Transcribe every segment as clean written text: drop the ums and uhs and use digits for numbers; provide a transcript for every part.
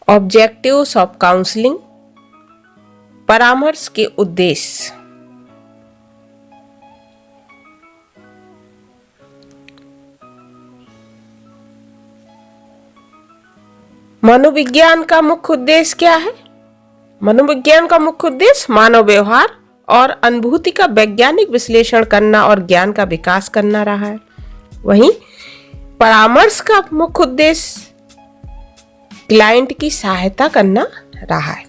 Objectives of counselling, परामर्श के उद्देश्य। मनोविज्ञान का मुख्य उद्देश्य क्या है? मनोविज्ञान का मुख्य उद्देश्य मानव व्यवहार और अनुभूति का वैज्ञानिक विश्लेषण करना और ज्ञान का विकास करना रहा है। वहीं परामर्श का मुख्य उद्देश्य क्लाइंट की सहायता करना रहा है।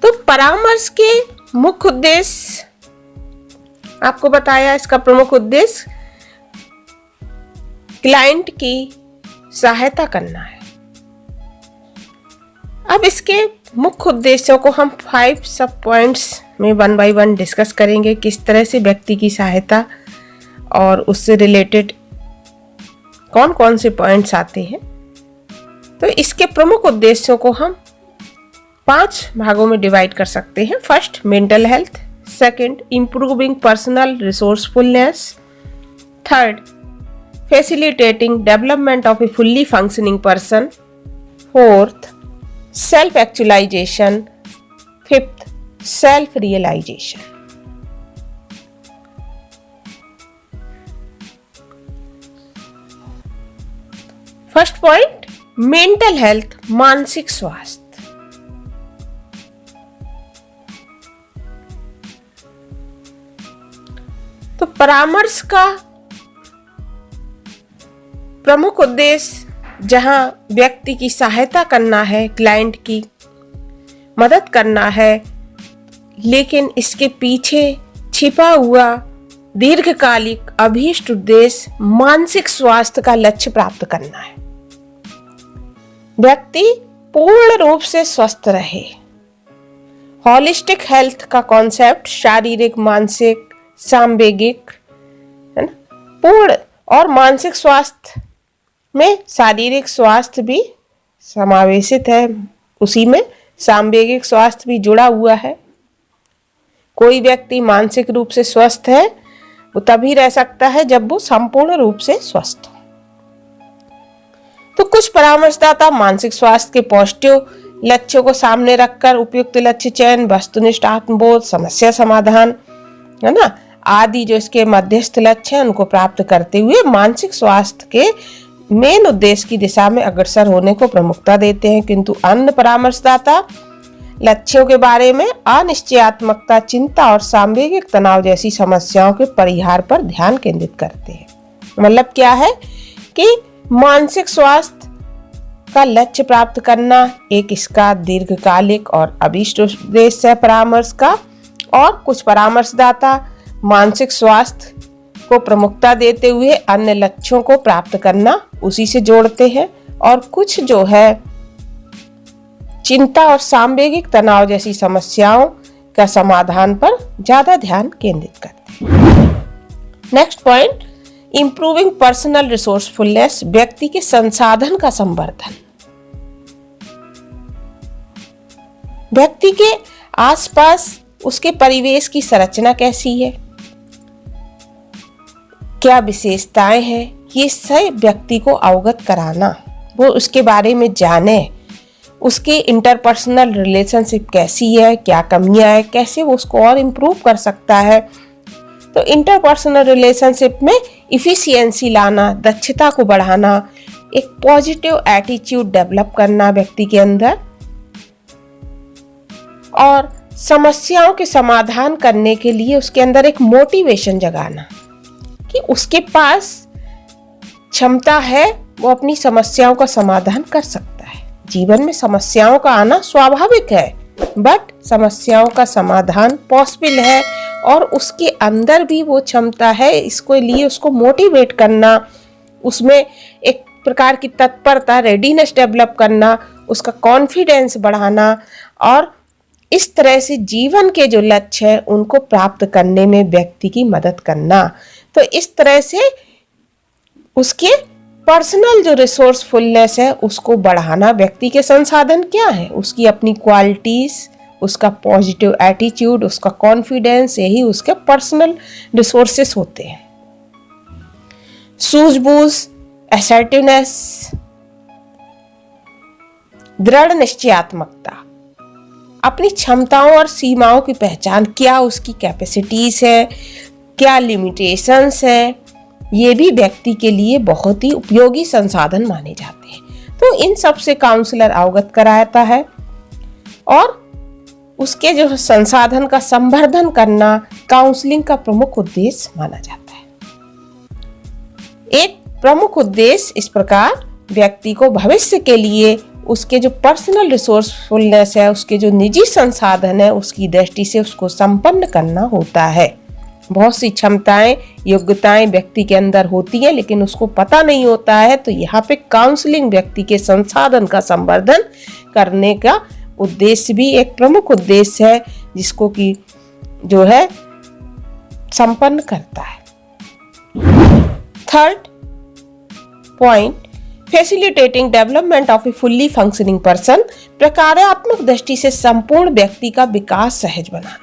तो परामर्श के मुख्य उद्देश्य आपको बताया, इसका प्रमुख उद्देश्य क्लाइंट की सहायता करना है। अब इसके मुख्य उद्देश्यों को हम 5 सब पॉइंट्स में 1 बाय 1 डिस्कस करेंगे, किस तरह से व्यक्ति की सहायता और उससे रिलेटेड कौन कौन से पॉइंट्स आते हैं। तो इसके प्रमुख उद्देश्यों को हम 5 भागों में डिवाइड कर सकते हैं। First, mental health. Second, improving personal resourcefulness. Third, facilitating development of a fully functioning person. Fourth, self actualisation. Fifth, self realisation. First point, mental health, मानसिक स्वास्थ्य। तो परामर्श का प्रमुख उद्देश्य जहां व्यक्ति की सहायता करना है, क्लाइंट की मदद करना है, लेकिन इसके पीछे छिपा हुआ दीर्घकालिक अभीष्ट उद्देश्य मानसिक स्वास्थ्य का लक्ष्य प्राप्त करना है। व्यक्ति पूर्ण रूप से स्वस्थ रहे। हॉलिस्टिक हेल्थ का कॉन्सेप्ट शारीरिक, मानसिक, सांवेगिक, है ना, पूर्ण, और मानसिक स्वास्थ्य में शारीरिक स्वास्थ्य भी समावेशित है, उसी में सांवेगिक स्वास्थ्य भी जुड़ा हुआ है। कोई व्यक्ति मानसिक रूप से स्वस्थ है वो तभी रह सकता है जब वो संपूर्ण रूप से स्वस्थ हो। तो कुछ परामर्शदाता मानसिक स्वास्थ्य के पॉजिटिव लक्ष्यों को सामने रखकर उपयुक्त लक्ष्य चयन, वस्तुनिष्ठ आत्मबोध, समस्या समाधान, है ना, आदि जो इसके मध्यस्थ लक्ष्य हैं उनको प्राप्त करते हुए मानसिक स्वास्थ्य के मेन उद्देश्य की दिशा में अग्रसर होने को प्रमुखता देते हैं। किंतु अन्य परामर्शदाता लक्ष्यों के बारे में अनिश्चयात्मकता, चिंता और सांवेगिक तनाव जैसी समस्याओं के परिहार पर ध्यान केंद्रित करते हैं। मतलब क्या है कि मानसिक स्वास्थ्य का लक्ष्य प्राप्त करना एक इसका दीर्घकालिक और अभीष्ट उद्देश्य है परामर्श का, और कुछ परामर्शदाता मानसिक स्वास्थ्य को प्रमुखता देते हुए अन्य लक्ष्यों को प्राप्त करना उसी से जोड़ते हैं, और कुछ जो है चिंता और सांवेगिक तनाव जैसी समस्याओं का समाधान पर ज्यादा ध्यान केंद्रित करते हैं। Next point, improving personal resourcefulness, व्यक्ति के संसाधन का संवर्धन। व्यक्ति के आसपास उसके परिवेश की संरचना कैसी है, क्या विशेषताएं हैं, ये सब व्यक्ति को अवगत कराना, वो उसके बारे में जाने, उसके इंटरपर्सनल रिलेशनशिप कैसी है, क्या कमियां है, कैसे वो उसको और इम्प्रूव कर सकता है। तो इंटरपर्सनल रिलेशनशिप में इफिशियंसी लाना, दक्षता को बढ़ाना, एक पॉजिटिव एटीट्यूड डेवलप करना व्यक्ति के अंदर, और समस्याओं के समाधान करने के लिए उसके अंदर एक मोटिवेशन जगाना कि उसके पास क्षमता है, वो अपनी समस्याओं का समाधान कर सकता है। जीवन में समस्याओं का आना स्वाभाविक है, बट समस्याओं का समाधान पॉसिबल है, और उसके अंदर भी वो क्षमता है। इसको लिए उसको मोटिवेट करना, उसमें एक प्रकार की तत्परता, रेडीनेस डेवलप करना, उसका कॉन्फिडेंस बढ़ाना, और इस तरह से जीवन के जो लक्ष्य है उनको प्राप्त करने में व्यक्ति की मदद करना। तो इस तरह से उसके पर्सनल जो रिसोर्सफुलनेस है उसको बढ़ाना। व्यक्ति के संसाधन क्या है, उसकी अपनी क्वालिटीज, उसका पॉजिटिव एटीट्यूड, उसका कॉन्फिडेंस, यही उसके पर्सनल रिसोर्सेस होते हैं। सूझबूझ, असर्टिवनेस, दृढ़ निश्चयात्मकता, अपनी क्षमताओं और सीमाओं की पहचान, क्या उसकी कैपेसिटीज है, क्या लिमिटेशंस है, ये भी व्यक्ति के लिए बहुत ही उपयोगी संसाधन माने जाते हैं। तो इन सब से काउंसलर अवगत कराता है और उसके जो संसाधन का संवर्धन करना काउंसलिंग का प्रमुख उद्देश्य माना जाता है। एक प्रमुख उद्देश्य इस प्रकार व्यक्ति को भविष्य के लिए उसके जो पर्सनल रिसोर्सफुलनेस है, उसके जो निजी संसाधन है, उसकी दृष्टि से उसको संपन्न करना होता है। बहुत सी क्षमताएं, योग्यताएं व्यक्ति के अंदर होती हैं लेकिन उसको पता नहीं होता है, तो यहाँ पे काउंसलिंग व्यक्ति के संसाधन का संवर्धन करने का उद्देश्य भी एक प्रमुख उद्देश्य है, जिसको कि जो है संपन्न करता है। Third point, facilitating development of a fully functioning person, प्रकार्यात्मक दृष्टि से संपूर्ण व्यक्ति का विकास सहज बनाना।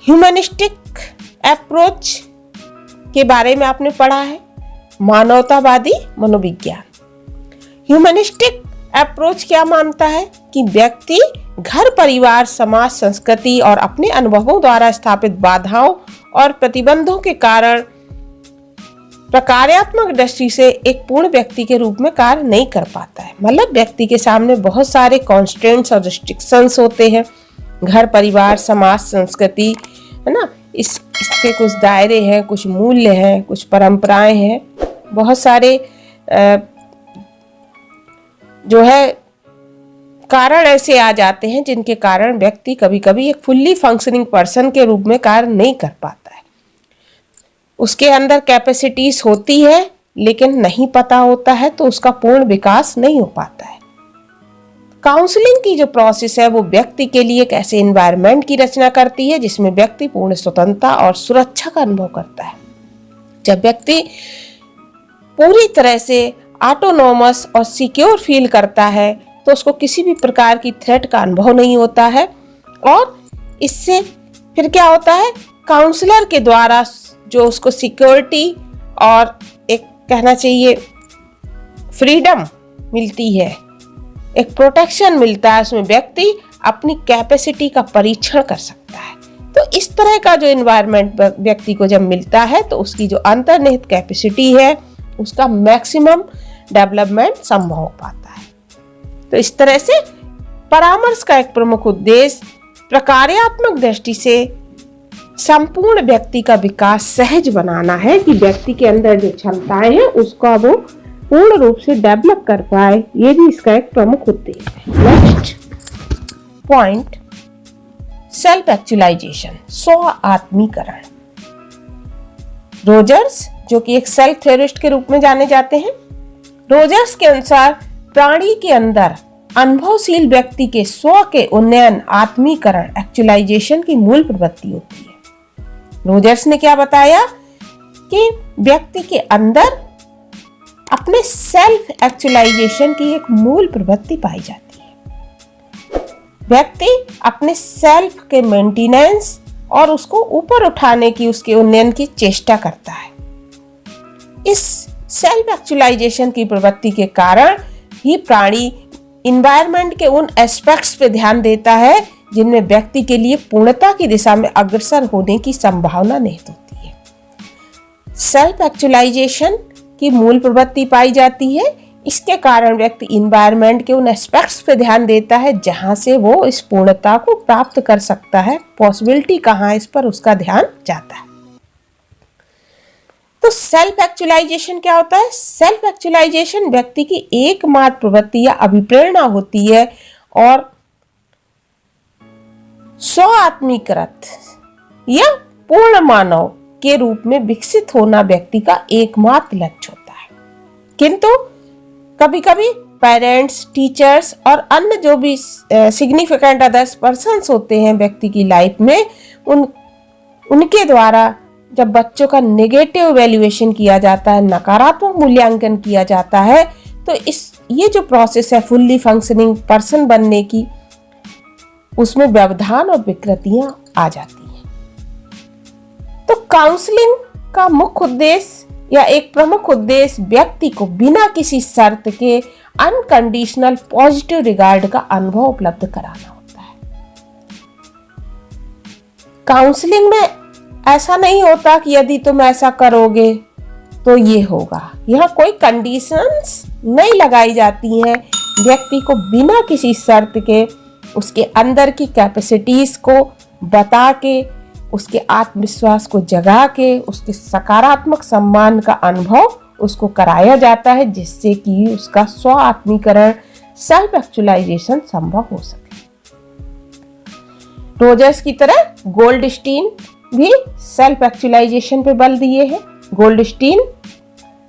ह्यूमनिस्टिक अप्रोच के बारे में आपने पढ़ा है, मानवतावादी मनोविज्ञान। ह्यूमनिस्टिक अप्रोच क्या मानता है कि व्यक्ति घर, परिवार, समाज, संस्कृति और अपने अनुभवों द्वारा स्थापित बाधाओं और प्रतिबंधों के कारण प्रकार्यात्मक दृष्टि से एक पूर्ण व्यक्ति के रूप में कार्य नहीं कर पाता है। मतलब व्यक्ति के सामने बहुत सारे कॉन्स्ट्रेंट्स और रिस्ट्रिक्शंस होते हैं। घर, परिवार, समाज, संस्कृति, है ना, इसके कुछ दायरे हैं, कुछ मूल्य हैं, कुछ परंपराएं हैं, बहुत सारे जो है कारण ऐसे आ जाते हैं जिनके कारण व्यक्ति कभी कभी एक फुल्ली फंक्शनिंग पर्सन के रूप में कार्य नहीं कर पाता है। उसके अंदर कैपेसिटीज होती है लेकिन नहीं पता होता है, तो उसका पूर्ण विकास नहीं हो पाता है। काउंसलिंग की जो प्रोसेस है वो व्यक्ति के लिए एक ऐसे एनवायरनमेंट की रचना करती है जिसमें व्यक्ति पूर्ण स्वतंत्रता और सुरक्षा का अनुभव करता है। जब व्यक्ति पूरी तरह से ऑटोनोमस और सिक्योर फील करता है तो उसको किसी भी प्रकार की थ्रेट का अनुभव नहीं होता है, और इससे फिर क्या होता है, काउंसलर के द्वारा जो उसको सिक्योरिटी और एक कहना चाहिए फ्रीडम मिलती है, एक प्रोटेक्शन मिलता है, उसमें व्यक्ति अपनी कैपेसिटी का परीक्षण कर सकता है। तो इस तरह का जो एनवायरनमेंट व्यक्ति को जब मिलता है तो उसकी जो अंतर्निहित कैपेसिटी है उसका मैक्सिमम डेवलपमेंट संभव हो पाता है। तो इस तरह से परामर्श का एक प्रमुख उद्देश्य प्रकार्यात्मक दृष्टि से संपूर्ण व्यक्ति का विकास सहज बनाना है कि व्यक्ति के अंदर जो क्षमताएं हैं उसका वो पूर्ण रूप से डेवलप कर पाए। ये भी इसका एक प्रमुख उद्देश्य है। नेक्स्ट पॉइंट, सेल्फ एक्चुअलाइजेशन, स्व आत्मीकरण। रोजर्स, जो कि एक सेल्फ थ्योरिस्ट के रूप में जाने जाते हैं, रोजर्स के अनुसार प्राणी के अंदर अनुभवशील व्यक्ति के स्व के उन्नयन, आत्मीकरण, एक्चुअलाइजेशन की मूल प्रवृत्ति होती है। रोजर्स ने क्या बताया कि व्यक्ति के अंदर अपने सेल्फ एक्चुअलाइजेशन की एक मूल प्रवृत्ति पाई जाती है। व्यक्ति अपने सेल्फ के मेंटेनेंस और उसको ऊपर उठाने की, उसके उन्नयन की चेष्टा करता है। इस सेल्फ एक्चुअलाइजेशन की प्रवृत्ति के कारण ही प्राणी इन्वायरमेंट के उन एस्पेक्ट्स पे ध्यान देता है जिनमें व्यक्ति के लिए पूर्णता की दिशा में अग्रसर होने की संभावना निहित होती है। सेल्फ एक्चुअलाइजेशन की मूल प्रवृत्ति पाई जाती है, इसके कारण व्यक्ति इन्वायरमेंट के उन एस्पेक्ट्स पे ध्यान देता है जहां से वो इस पूर्णता को प्राप्त कर सकता है। पॉसिबिलिटी कहाँ है, इस पर उसका ध्यान जाता है। तो सेल्फ एक्चुअलाइजेशन क्या होता है? सेल्फ एक्चुअलाइजेशन व्यक्ति की एकमात्र प्रवृत्ति या अभिप्रेरणा होती है और स्व आत्मीकृत या पूर्ण मानव के रूप में विकसित होना व्यक्ति का एकमात्र लक्ष्य होता है। किंतु कभी कभी पेरेंट्स, टीचर्स और अन्य जो भी सिग्निफिकेंट अदर्स पर्सन्स होते हैं व्यक्ति की लाइफ में, उनके द्वारा जब बच्चों का नेगेटिव वैल्यूएशन किया जाता है, नकारात्मक मूल्यांकन किया जाता है, तो इस ये जो प्रोसेस है फुल्ली फंक्शनिंग पर्सन बनने की, उसमें व्यवधान और विकृतियां आ जाती हैं। तो काउंसलिंग का मुख्य उद्देश्य या एक प्रमुख उद्देश्य व्यक्ति को बिना किसी शर्त के अनकंडीशनल पॉजिटिव रिगार्ड का अनुभव उपलब्ध कराना होता है। काउंसलिंग में ऐसा नहीं होता कि यदि तुम ऐसा करोगे तो ये होगा। यह कोई कंडीशंस नहीं लगाई जाती हैं। व्यक्ति को बिना किसी शर्त के उसके अंदर की कैपेसिटीज को बता के, उसके आत्मविश्वास को जगा के, उसके सकारात्मक सम्मान का अनुभव उसको कराया जाता है, जिससे कि उसका स्व आत्मीकरण, सेल्फ एक्चुअलाइजेशन संभव हो सके। रोजर्स की तरह गोल्डस्टीन भी सेल्फ एक्चुअलाइजेशन पे बल दिए हैं। Goldstein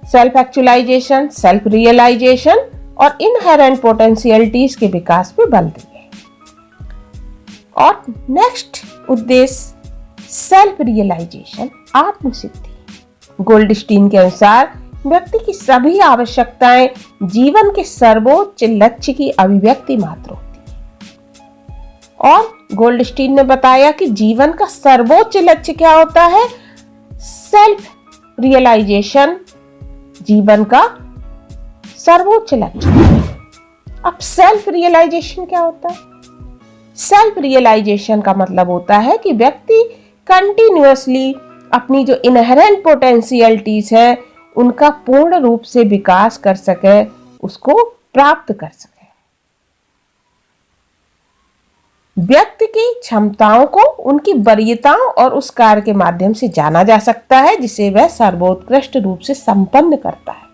self actualisation, self realisation और इनहेरेंट पोटेंशियलिटीज के विकास पे बल दिए। और नेक्स्ट उद्देश्य सेल्फ रियलाइजेशन, आत्मसिद्धि। गोल्डस्टीन के अनुसार व्यक्ति की सभी आवश्यकताएं जीवन के सर्वोच्च लक्ष्य की अभिव्यक्ति मात्र होती है। और गोल्डस्टीन ने बताया कि जीवन का सर्वोच्च लक्ष्य क्या होता है? सेल्फ रियलाइजेशन जीवन का सर्वोच्च लक्ष्य। अब सेल्फ रियलाइजेशन क्या होता है? सेल्फ रियलाइजेशन का मतलब होता है कि व्यक्ति कंटिन्यूअसली अपनी जो इनहेरेंट पोटेंशियलिटीज है उनका पूर्ण रूप से विकास कर सके, उसको प्राप्त कर सके। व्यक्ति की क्षमताओं को उनकी वरीयताओं और उस कार्य के माध्यम से जाना जा सकता है जिसे वह सर्वोत्कृष्ट रूप से संपन्न करता है।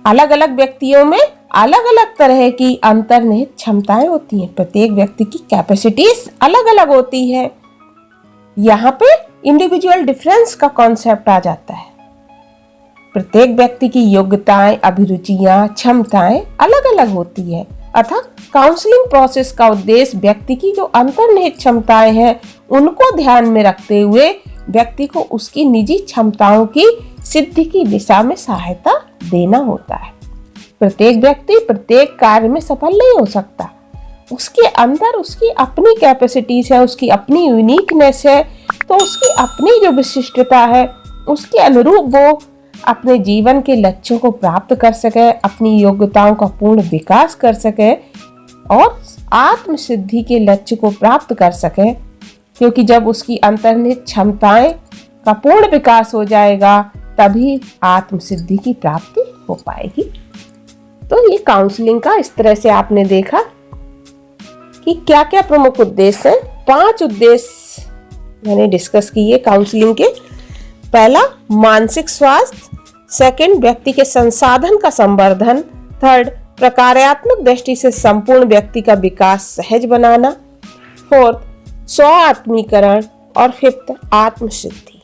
अलग अलग व्यक्तियों में अलग अलग तरह की अंतर्निहित क्षमताएं होती हैं। प्रत्येक व्यक्ति की कैपेसिटीज अलग अलग होती है। यहाँ पे इंडिविजुअल डिफरेंस का कॉन्सेप्ट आ जाता है। प्रत्येक व्यक्ति की योग्यताएं, अभिरुचियां, क्षमताएं अलग अलग होती है। अतः काउंसलिंग प्रोसेस का उद्देश्य व्यक्ति की जो अंतर्निहित क्षमताएं हैं उनको ध्यान में रखते हुए व्यक्ति को उसकी निजी क्षमताओं की सिद्धि की दिशा में सहायता देना होता है। प्रत्येक व्यक्ति प्रत्येक कार्य में सफल नहीं हो सकता। उसके अंदर उसकी अपनी कैपेसिटीज है, उसकी अपनी यूनिकनेस है, तो उसकी अपनी जो विशिष्टता है उसके अनुरूप वो अपने जीवन के लक्ष्यों को प्राप्त कर सके, अपनी योग्यताओं का पूर्ण विकास कर सके और आत्म सिद्धि के लक्ष्य को प्राप्त कर सके। क्योंकि जब उसकी अंतर्निहित क्षमताएं का पूर्ण विकास हो जाएगा तभी आत्म सिद्धि की प्राप्ति हो पाएगी। तो ये काउंसलिंग का इस तरह से आपने देखा कि क्या क्या प्रमुख उद्देश्य हैं। 5 उद्देश्य मैंने डिस्कस किए काउंसलिंग के। पहला, मानसिक स्वास्थ्य। सेकंड, व्यक्ति के संसाधन का संवर्धन। थर्ड, प्रकार्यात्मक दृष्टि से संपूर्ण व्यक्ति का विकास सहज बनाना। फोर्थ, स्व आत्मीकरण। और फिफ्थ, आत्मसिद्धि।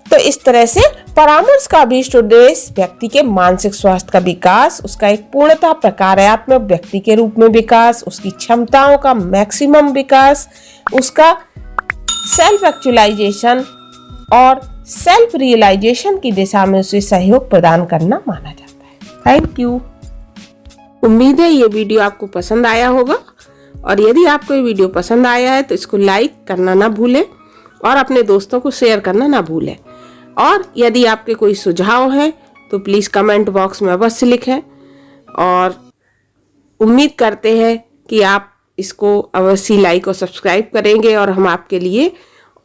तो इस तरह से परामर्श का अभीष्ट उद्देश्य व्यक्ति के मानसिक स्वास्थ्य का विकास, उसका एक पूर्णतः प्रकार्यात्मक व्यक्ति के रूप में विकास, उसकी क्षमताओं का मैक्सिमम विकास, उसका सेल्फ एक्चुअलाइजेशन और सेल्फ रियलाइजेशन की दिशा में उसे सहयोग प्रदान करना माना जाता है। Thank you. उम्मीद है ये वीडियो आपको पसंद आया होगा और यदि आपको ये वीडियो पसंद आया है तो इसको लाइक करना ना भूलें और अपने दोस्तों को शेयर करना ना भूलें। और यदि आपके कोई सुझाव है तो प्लीज़ कमेंट बॉक्स में अवश्य लिखें और उम्मीद करते हैं कि आप इसको अवश्य लाइक और सब्सक्राइब करेंगे और हम आपके लिए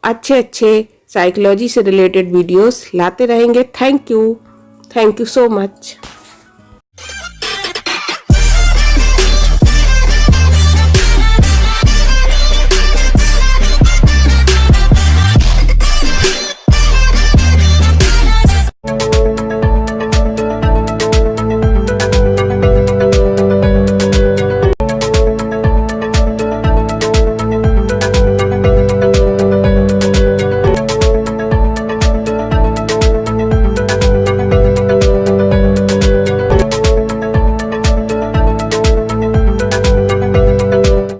अच्छे साइकोलॉजी से रिलेटेड वीडियोस लाते रहेंगे। Thank you so much.